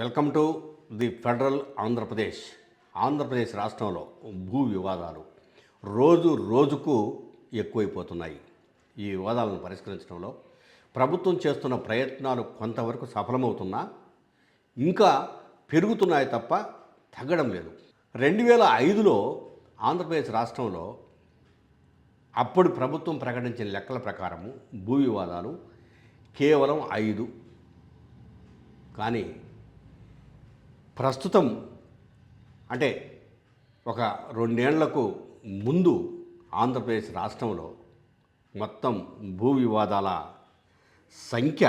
Welcome to the federal Andhra Pradesh రాష్ట్రంలో భూ వివాదాలు రోజు రోజుకు ఎక్కువైపోతున్నాయి. ఈ వివాదాలను పరిష్కరించడంలో ప్రభుత్వం చేస్తున్న ప్రయత్నాలు కొంతవరకు సఫలమవుతున్నా ఇంకా పెరుగుతున్నాయి తప్ప తగ్గడం లేదు. 2005లో ఆంధ్రప్రదేశ్ రాష్ట్రంలో అప్పుడు ప్రభుత్వం ప్రకటించిన లెక్కల ప్రకారము భూ వివాదాలు కేవలం 5. కానీ ప్రస్తుతం అంటే ఒక 2 ఏళ్లకు ముందు ఆంధ్రప్రదేశ్ రాష్ట్రంలో మొత్తం భూ వివాదాల సంఖ్య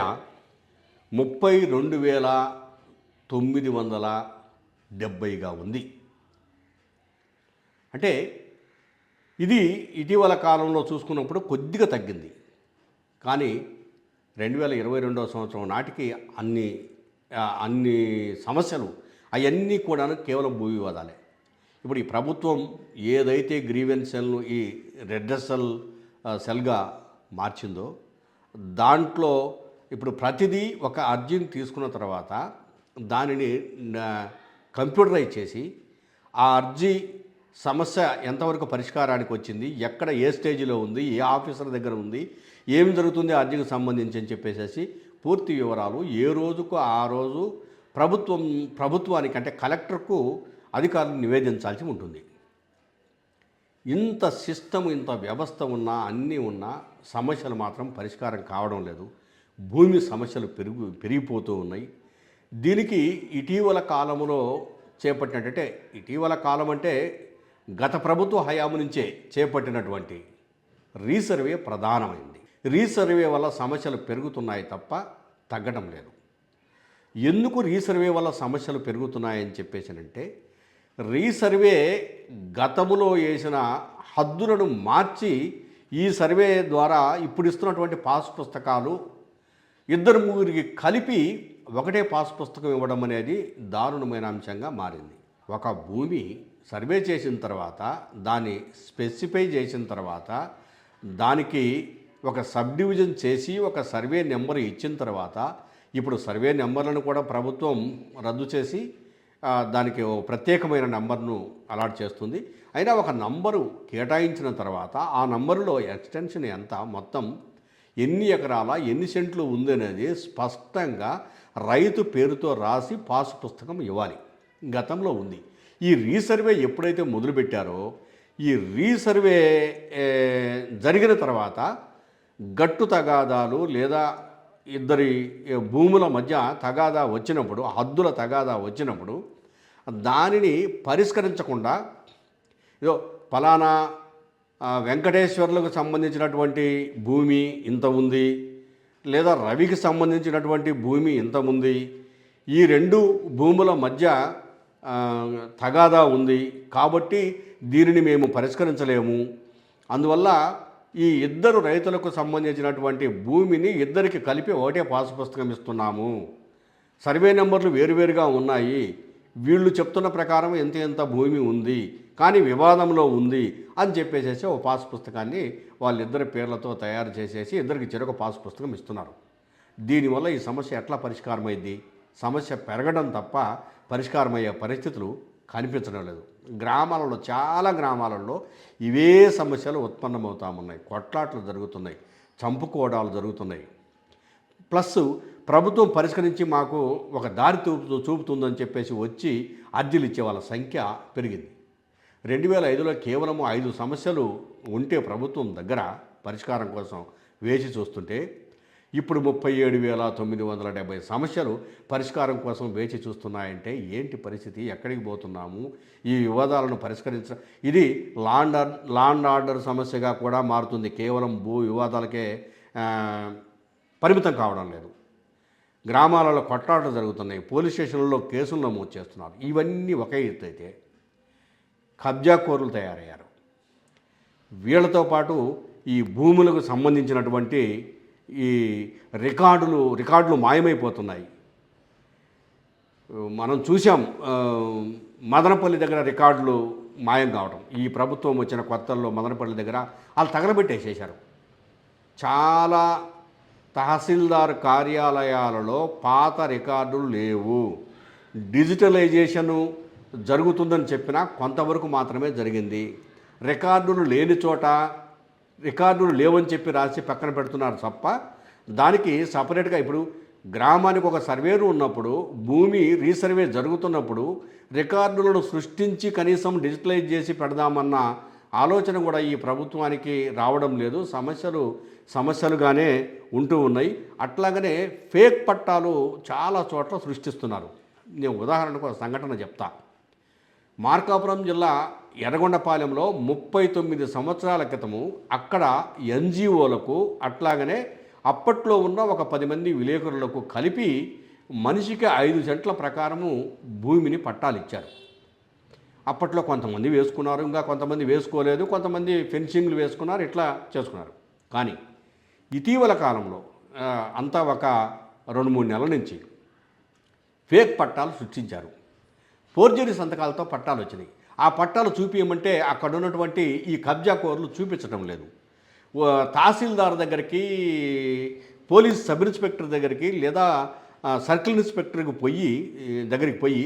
32,970గా ఉంది. అంటే ఇది ఇటీవల కాలంలో చూసుకున్నప్పుడు కొద్దిగా తగ్గింది. కానీ 2022వ సంవత్సరం నాటికి అన్ని సమస్యలు అవన్నీ కూడా కేవలం భూ వివాదాలే. ఇప్పుడు ఈ ప్రభుత్వం ఏదైతే గ్రీవెన్స్ సెల్ను ఈ రెడ్రెసల్ సెల్గా మార్చిందో దాంట్లో ఇప్పుడు ప్రతిదీ ఒక అర్జీని తీసుకున్న తర్వాత దానిని కంప్యూటరైజ్ చేసి ఆ అర్జీ సమస్య ఎంతవరకు పరిష్కారానికి వచ్చింది, ఎక్కడ ఏ స్టేజ్లో ఉంది, ఏ ఆఫీసర్ దగ్గర ఉంది, ఏమి జరుగుతుంది ఆ అర్జీకి సంబంధించి అని చెప్పేసి పూర్తి వివరాలు ఏ రోజుకు ఆ రోజు ప్రభుత్వానికి అంటే కలెక్టర్కు అధికారులు నివేదించాల్సి ఉంటుంది. ఇంత సిస్టమ్ ఇంత వ్యవస్థ ఉన్నా అన్నీ ఉన్నా సమస్యలు మాత్రం పరిష్కారం కావడం లేదు. భూమి సమస్యలు పెరిగిపోతూ ఉన్నాయి. దీనికి ఇటీవల కాలంలో చేపట్టినట్టే ఇటీవల కాలం అంటే గత ప్రభుత్వ హయాము నుంచే చేపట్టినటువంటి రీసర్వే ప్రధానమైంది. రీసర్వే వల్ల సమస్యలు పెరుగుతున్నాయి తప్ప తగ్గడం లేదు. ఎందుకు రీసర్వే వల్ల సమస్యలు పెరుగుతున్నాయని చెప్పేసానంటే రీసర్వే గతములో వేసిన హద్దులను మార్చి ఈ సర్వే ద్వారా ఇప్పుడు ఇస్తున్నటువంటి పాస్ పుస్తకాలు 2-3కి కలిపి ఒకటే పాస్ పుస్తకం ఇవ్వడం అనేది దారుణమైన అంశంగా మారింది. ఒక భూమి సర్వే చేసిన తర్వాత దాన్ని స్పెసిఫై చేసిన తర్వాత దానికి ఒక సబ్ డివిజన్ చేసి ఒక సర్వే నెంబర్ ఇచ్చిన తర్వాత ఇప్పుడు సర్వే నెంబర్లను కూడా ప్రభుత్వం రద్దు చేసి దానికి ఓ ప్రత్యేకమైన నెంబర్ను అలాట్ చేస్తుంది. అయినా ఒక నంబరు కేటాయించిన తర్వాత ఆ నంబరులో ఎక్స్టెన్షన్ ఎంత, మొత్తం ఎన్ని ఎకరాల ఎన్ని సెంట్లు ఉంది అనేది స్పష్టంగా రైతు పేరుతో రాసి పాసు పుస్తకం ఇవ్వాలి. గతంలో ఉంది. ఈ రీసర్వే ఎప్పుడైతే మొదలుపెట్టారో ఈ రీసర్వే జరిగిన తర్వాత గట్టు తగాదాలు లేదా ఇద్దరి భూముల మధ్య తగాదా వచ్చినప్పుడు, హద్దుల తగాదా వచ్చినప్పుడు దానిని పరిష్కరించకుండా ఏదో ఫలానా వెంకటేశ్వర్లకు సంబంధించినటువంటి భూమి ఇంత ఉంది, లేదా రవికి సంబంధించినటువంటి భూమి ఇంత ఉంది, ఈ 2 భూముల మధ్య తగాదా ఉంది కాబట్టి దీనిని మేము పరిష్కరించలేము, అందువల్ల ఈ 2 రైతులకు సంబంధించినటువంటి భూమిని ఇద్దరికి కలిపి ఒకటే పాసు పుస్తకం ఇస్తున్నాము, సర్వే నెంబర్లు వేరువేరుగా ఉన్నాయి, వీళ్ళు చెప్తున్న ప్రకారం ఎంత భూమి ఉంది కానీ వివాదంలో ఉంది అని చెప్పేసేసి ఒక పాస్ పుస్తకాన్ని వాళ్ళిద్దరి పేర్లతో తయారు చేసేసి ఇద్దరికి చెరొక పాస్ పుస్తకం ఇస్తున్నారు. దీనివల్ల ఈ సమస్య ఎట్లా పరిష్కారమైంది? సమస్య పెరగడం తప్ప పరిష్కారమయ్యే పరిస్థితులు కనిపించడం లేదు. గ్రామాలలో చాలా గ్రామాలలో ఇవే సమస్యలు ఉత్పన్నమవుతామున్నాయి. కొట్లాట్లు జరుగుతున్నాయి, చంపుకోవడాలు జరుగుతున్నాయి. ప్లస్ ప్రభుత్వం పరిష్కరించి మాకు ఒక దారి చూపుతుందని చెప్పేసి వచ్చి అర్జీలు ఇచ్చే వాళ్ళ సంఖ్య పెరిగింది. 2005లో కేవలం 5 సమస్యలు ఉంటే ప్రభుత్వం దగ్గర పరిష్కారం కోసం వేచి చూస్తుంటే ఇప్పుడు 37,970 సమస్యలు పరిష్కారం కోసం వేచి చూస్తున్నాయంటే ఏంటి పరిస్థితి? ఎక్కడికి పోతున్నాము? ఈ వివాదాలను ఇది లాండ్ ఆర్డర్ సమస్యగా కూడా మారుతుంది. కేవలం భూ వివాదాలకే పరిమితం కావడం లేదు. గ్రామాలలో కొట్లాటలు జరుగుతున్నాయి, పోలీస్ స్టేషన్లలో కేసులు నమోదు చేస్తున్నారు. ఇవన్నీ ఒక ఎత్తు అయితే కబ్జాకోరులు తయారయ్యారు. వీళ్ళతో పాటు ఈ భూములకు సంబంధించినటువంటి ఈ రికార్డులు మాయమైపోతున్నాయి. మనం చూసాం మదనపల్లి దగ్గర రికార్డులు మాయం కావడం. ఈ ప్రభుత్వం వచ్చిన కొత్తల్లో మదనపల్లి దగ్గర వాళ్ళు తగలబెట్టేసేశారు. చాలా తహసీల్దార్ కార్యాలయాలలో పాత రికార్డులు లేవు. డిజిటలైజేషను జరుగుతుందని చెప్పినా కొంతవరకు మాత్రమే జరిగింది. రికార్డులు లేని చోట రికార్డులు లేవని చెప్పి రాసి పక్కన పెడుతున్నారు తప్ప దానికి సపరేట్గా ఇప్పుడు గ్రామానికి ఒక సర్వేరు ఉన్నప్పుడు, భూమి రీసర్వే జరుగుతున్నప్పుడు రికార్డులను సృష్టించి కనీసం డిజిటలైజ్ చేసి పెడదామన్న ఆలోచన కూడా ఈ ప్రభుత్వానికి రావడం లేదు. సమస్యలుగానే ఉంటూ ఉన్నాయి. అట్లాగనే ఫేక్ పట్టాలు చాలా చోట్ల సృష్టిస్తున్నారు. నేను ఉదాహరణకు ఒక సంఘటన చెప్తా. మార్కాపురం జిల్లా ఎర్రగొండపాలెంలో 39 సంవత్సరాల క్రితము అక్కడ ఎన్జిఓలకు అట్లాగనే అప్పట్లో ఉన్న ఒక 10 మంది విలేకరులకు కలిపి మనిషికి 5 సెంట్ల ప్రకారము భూమిని పట్టాలు ఇచ్చారు. అప్పట్లో కొంతమంది వేసుకున్నారు, ఇంకా కొంతమంది వేసుకోలేదు, కొంతమంది ఫెన్సింగ్లు వేసుకున్నారు, ఇట్లా చేసుకున్నారు. కానీ ఇటీవల కాలంలో అంతా ఒక 2-3 నెలల నుంచి ఫేక్ పట్టాలు సృష్టించారు. ఫోర్జరీ సంతకాలతో పట్టాలు వచ్చినాయి. ఆ పట్టాలు చూపించమంటే అక్కడ ఉన్నటువంటి ఈ కబ్జాకోరులు చూపించడం లేదు. తహసీల్దార్ దగ్గరికి, పోలీస్ సబ్ ఇన్స్పెక్టర్ దగ్గరికి లేదా సర్కిల్ ఇన్స్పెక్టర్కి దగ్గరికి పోయి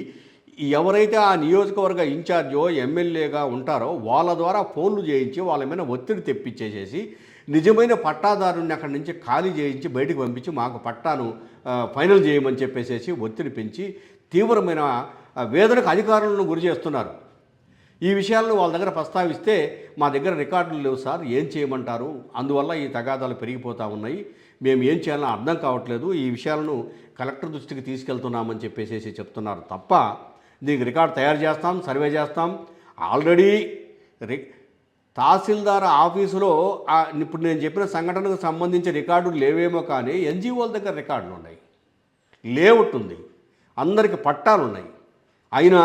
ఎవరైతే ఆ నియోజకవర్గ ఇన్ఛార్జో ఎమ్మెల్యేగా ఉంటారో వాళ్ళ ద్వారా ఫోన్లు చేయించి వాళ్ళ మీద ఒత్తిడి తెప్పించేసేసి నిజమైన పట్టాదారుని అక్కడి నుంచి ఖాళీ చేయించి బయటకు పంపించి మాకు పట్టాను ఫైనల్ చేయమని చెప్పేసేసి ఒత్తిడి పెంచి తీవ్రమైన వేదనకు అధికారులను గురి చేస్తున్నారు. ఈ విషయాలను వాళ్ళ దగ్గర ప్రస్తావిస్తే మా దగ్గర రికార్డులు లేవు సార్, ఏం చేయమంటారు, అందువల్ల ఈ తగాదాలు పెరిగిపోతూ ఉన్నాయి, మేము ఏం చేయాలో అర్థం కావట్లేదు, ఈ విషయాలను కలెక్టర్ దృష్టికి తీసుకెళ్తున్నామని చెప్పేసి చెప్తున్నారు తప్ప దీనికి రికార్డు తయారు చేస్తాం, సర్వే చేస్తాం. ఆల్రెడీ తహసీల్దార్ ఆఫీసులో ఇప్పుడు నేను చెప్పిన సంఘటనకు సంబంధించి రికార్డులు లేవేమో కానీ ఎన్జిఓల దగ్గర రికార్డులు ఉన్నాయి, లేఅవుట్ ఉంది, అందరికి పట్టాలు ఉన్నాయి. అయినా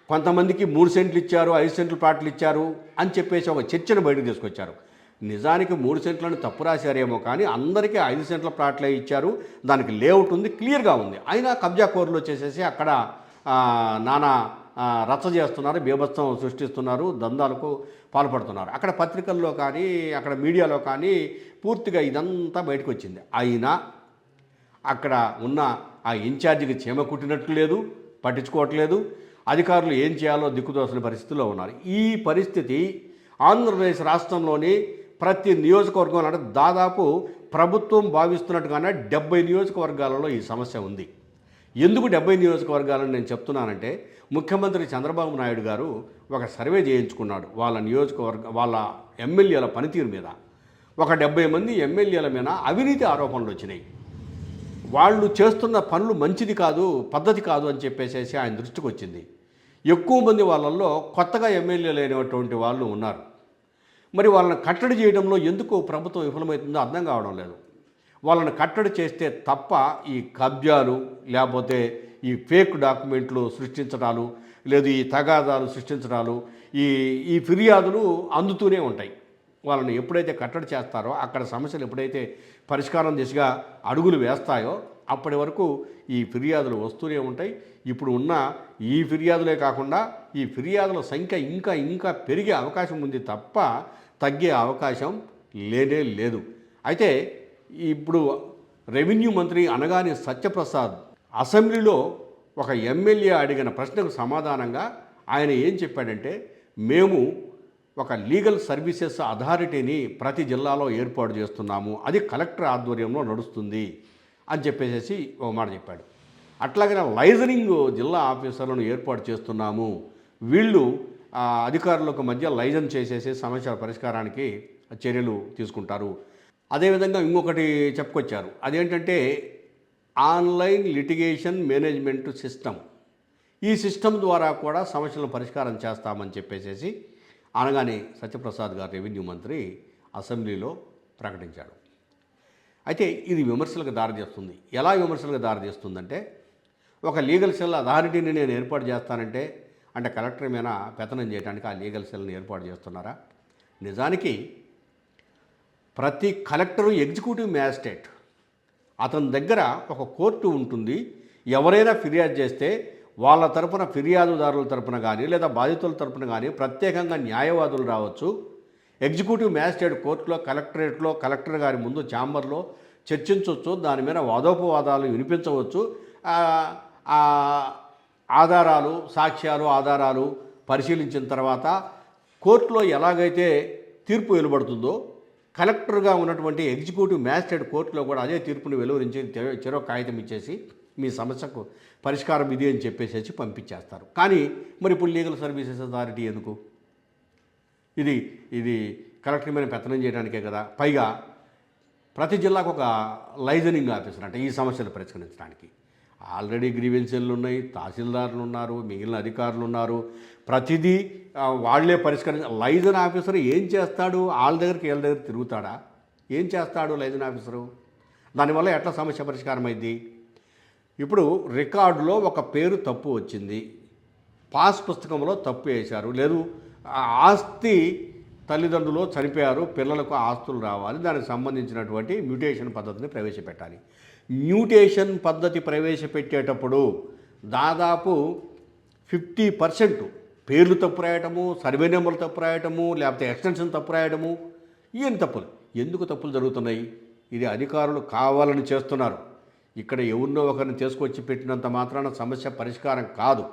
కొంతమందికి 3 సెంట్లు ఇచ్చారు, 5 సెంట్లు ప్లాట్లు ఇచ్చారు అని చెప్పేసి ఒక చర్చను బయటకు తీసుకొచ్చారు. నిజానికి 3 సెంట్లను తప్పు రాశారేమో కానీ అందరికీ 5 సెంట్ల ప్లాట్లే ఇచ్చారు, దానికి లేఅవుట్ ఉంది, క్లియర్గా ఉంది. అయినా కబ్జా కోర్లు వచ్చేసేసి అక్కడ నానా రచ్చ చేస్తున్నారు, బీభత్సం సృష్టిస్తున్నారు, దందాలకు పాల్పడుతున్నారు. అక్కడ పత్రికల్లో కానీ అక్కడ మీడియాలో కానీ పూర్తిగా ఇదంతా బయటకు వచ్చింది. అయినా అక్కడ ఉన్న ఆ ఇన్ఛార్జికి చీమ కుట్టినట్లు లేదు, పట్టించుకోవట్లేదు. అధికారులు ఏం చేయాలో దిక్కుదోసిన పరిస్థితిలో ఉన్నారు. ఈ పరిస్థితి ఆంధ్రప్రదేశ్ రాష్ట్రంలోని ప్రతి నియోజకవర్గంలో అంటే దాదాపు ప్రభుత్వం భావిస్తున్నట్టుగానే 70 నియోజకవర్గాలలో ఈ సమస్య ఉంది. ఎందుకు 70 నియోజకవర్గాలని నేను చెప్తున్నానంటే ముఖ్యమంత్రి చంద్రబాబు నాయుడు గారు ఒక సర్వే చేయించుకున్నాడు వాళ్ళ ఎమ్మెల్యేల పనితీరు మీద. ఒక 70 మంది ఎమ్మెల్యేల మీద అవినీతి ఆరోపణలు వచ్చినాయి. వాళ్ళు చేస్తున్న పనులు మంచిది కాదు, పద్ధతి కాదు అని చెప్పేసి ఆయన దృష్టికి వచ్చింది. ఎక్కువ మంది వాళ్ళల్లో కొత్తగా ఎమ్మెల్యేలు అయినటువంటి వాళ్ళు ఉన్నారు. మరి వాళ్ళని కట్టడి చేయడంలో ఎందుకు ప్రభుత్వం విఫలమవుతుందో అర్థం కావడం లేదు. వాళ్ళని కట్టడి చేస్తే తప్ప ఈ కబ్జాలు లేకపోతే ఈ ఫేక్ డాక్యుమెంట్లు సృష్టించడాలు లేదు ఈ తగాదాలు సృష్టించడాలు ఈ ఫిర్యాదులు అందుతూనే ఉంటాయి. వాళ్ళని ఎప్పుడైతే కట్టడి చేస్తారో అక్కడ సమస్యలు ఎప్పుడైతే పరిష్కారం దిశగా అడుగులు వేస్తాయో అప్పటి వరకు ఈ ఫిర్యాదులు వస్తూనే ఉంటాయి. ఇప్పుడు ఉన్న ఈ ఫిర్యాదులే కాకుండా ఈ ఫిర్యాదుల సంఖ్య ఇంకా పెరిగే అవకాశం ఉంది తప్ప తగ్గే అవకాశం లేనే లేదు. అయితే ఇప్పుడు రెవెన్యూ మంత్రి అనగాని సత్యప్రసాద్ అసెంబ్లీలో ఒక ఎమ్మెల్యే అడిగిన ప్రశ్నకు సమాధానంగా ఆయన ఏం చెప్పాడంటే, మేము ఒక లీగల్ సర్వీసెస్ అథారిటీని ప్రతి జిల్లాలో ఏర్పాటు చేస్తున్నాము, అది కలెక్టర్ ఆధ్వర్యంలో నడుస్తుంది అని చెప్పేసి ఒక మాట చెప్పాడు. అట్లాగే లైజనింగ్ జిల్లా ఆఫీసర్లను ఏర్పాటు చేస్తున్నాము, వీళ్ళు అధికారులకు మధ్య లైజన్ చేసేసి సమస్యల పరిష్కారానికి చర్యలు తీసుకుంటారు. అదేవిధంగా ఇంకొకటి చెప్పుకొచ్చారు, అదేంటంటే ఆన్లైన్ లిటిగేషన్ మేనేజ్మెంట్ సిస్టమ్. ఈ సిస్టమ్ ద్వారా కూడా సమస్యలను పరిష్కారం చేస్తామని చెప్పేసి అనగానే సత్యప్రసాద్ గారు రెవెన్యూ మంత్రి అసెంబ్లీలో ప్రకటించాడు. అయితే ఇది విమర్శలకు దారితీస్తుంది. ఎలా విమర్శలకు దారితీస్తుందంటే, ఒక లీగల్ సెల్ అథారిటీని నేను ఏర్పాటు చేస్తానంటే అంటే కలెక్టర్ మీద పెత్తనం చేయడానికి ఆ లీగల్ సెల్ని ఏర్పాటు చేస్తున్నారా? నిజానికి ప్రతి కలెక్టరు ఎగ్జిక్యూటివ్ మ్యాజిస్ట్రేట్, అతని దగ్గర ఒక కోర్టు ఉంటుంది. ఎవరైనా ఫిర్యాదు చేస్తే వాళ్ళ తరపున ఫిర్యాదుదారుల తరపున కానీ లేదా బాధితుల తరపున కానీ ప్రత్యేకంగా న్యాయవాదులు రావచ్చు. ఎగ్జిక్యూటివ్ మ్యాజిస్ట్రేట్ కోర్టులో కలెక్టరేట్లో కలెక్టర్ గారి ముందు ఛాంబర్లో చర్చించవచ్చు, దాని మీద వాదోపవాదాలు వినిపించవచ్చు. ఆధారాలు, సాక్ష్యాలు, ఆధారాలు పరిశీలించిన తర్వాత కోర్టులో ఎలాగైతే తీర్పు వెలువడుతుందో కలెక్టర్గా ఉన్నటువంటి ఎగ్జిక్యూటివ్ మ్యాజిస్ట్రేట్ కోర్టులో కూడా అదే తీర్పుని వెలువరించి చెరో కాగితం ఇచ్చేసి మీ సమస్యకు పరిష్కారం ఇది అని చెప్పేసి పంపించేస్తారు. కానీ మరి ఇప్పుడు లీగల్ సర్వీసెస్ అథారిటీ ఎందుకు? ఇది ఇది కలెక్టర్ మీద పెత్తనం చేయడానికే కదా. పైగా ప్రతి జిల్లాకు ఒక లైజనింగ్ ఆఫీసర్ అంటే ఈ సమస్యలు పరిష్కరించడానికి. ఆల్రెడీ గ్రీవెన్సీలు ఉన్నాయి, తహసీల్దారులు ఉన్నారు, మిగిలిన అధికారులు ఉన్నారు. ప్రతిదీ వాళ్లే లైజన్ ఆఫీసర్ ఏం చేస్తాడు? వాళ్ళ దగ్గరికి వీళ్ళ దగ్గర తిరుగుతాడా? ఏం చేస్తాడు లైజన్ ఆఫీసరు? దానివల్ల ఎట్లా సమస్య పరిష్కారం అయింది? ఇప్పుడు రికార్డులో ఒక పేరు తప్పు వచ్చింది, పాస్ పుస్తకంలో తప్పు వేశారు, లేదు ఆస్తి తల్లిదండ్రులు చనిపోయారు, పిల్లలకు ఆస్తులు రావాలి, దానికి సంబంధించినటువంటి మ్యూటేషన్ పద్ధతిని ప్రవేశపెట్టాలి. మ్యూటేషన్ పద్ధతి ప్రవేశపెట్టేటప్పుడు దాదాపు 50% పేర్లు తప్పు రాయటము, సర్వే నెంబర్లు తప్పు రాయటము, లేకపోతే ఎక్స్టెన్షన్ తప్పు రాయటము, ఏం తప్పులు? ఎందుకు తప్పులు జరుగుతున్నాయి? ఇది అధికారులు కావాలని చేస్తున్నారు. ఇక్కడ ఎవరినో ఒకరిని తీసుకొచ్చి పెట్టినంత మాత్రాన సమస్య పరిష్కారం కాదు.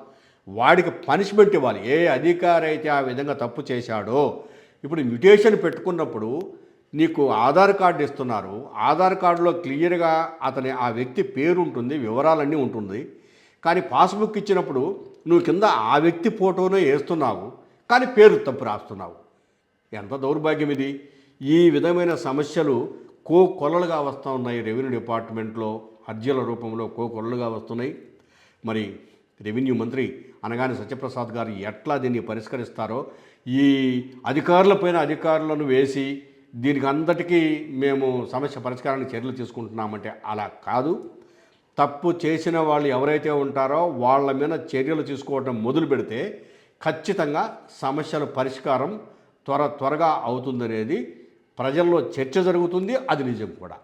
వాడికి పనిష్మెంట్ ఇవ్వాలి. ఏ అధికారి అయితే ఆ విధంగా తప్పు చేశాడో, ఇప్పుడు మ్యూటేషన్ పెట్టుకున్నప్పుడు నీకు ఆధార్ కార్డు ఇస్తున్నారు, ఆధార్ కార్డులో క్లియర్గా ఆ వ్యక్తి పేరు ఉంటుంది, వివరాలన్నీ ఉంటుంది. కానీ పాస్బుక్ ఇచ్చినప్పుడు నువ్వు కింద ఆ వ్యక్తి ఫోటోనే వేస్తున్నావు, కానీ పేరు తప్పు రాస్తున్నావు. ఎంత దౌర్భాగ్యం ఇది! ఈ విధమైన సమస్యలు కోకొల్లలుగా వస్తూ ఉన్నాయి. రెవెన్యూ డిపార్ట్మెంట్లో అర్జీల రూపంలో కోకొల్లలుగా వస్తున్నాయి. మరి రెవెన్యూ మంత్రి అనగానే సత్యప్రసాద్ గారు ఎట్లా దీన్ని పరిష్కరిస్తారో, ఈ అధికారులను వేసి దీనికి అంతటికీ మేము సమస్య పరిష్కారానికి చర్యలు తీసుకుంటున్నామంటే అలా కాదు. తప్పు చేసిన వాళ్ళు ఎవరైతే ఉంటారో వాళ్ళ మీద చర్యలు తీసుకోవడం మొదలు పెడితే ఖచ్చితంగా సమస్యల పరిష్కారం త్వరగా అవుతుందనేది ప్రజల్లో చర్చ జరుగుతుంది. అది నిజం కూడా.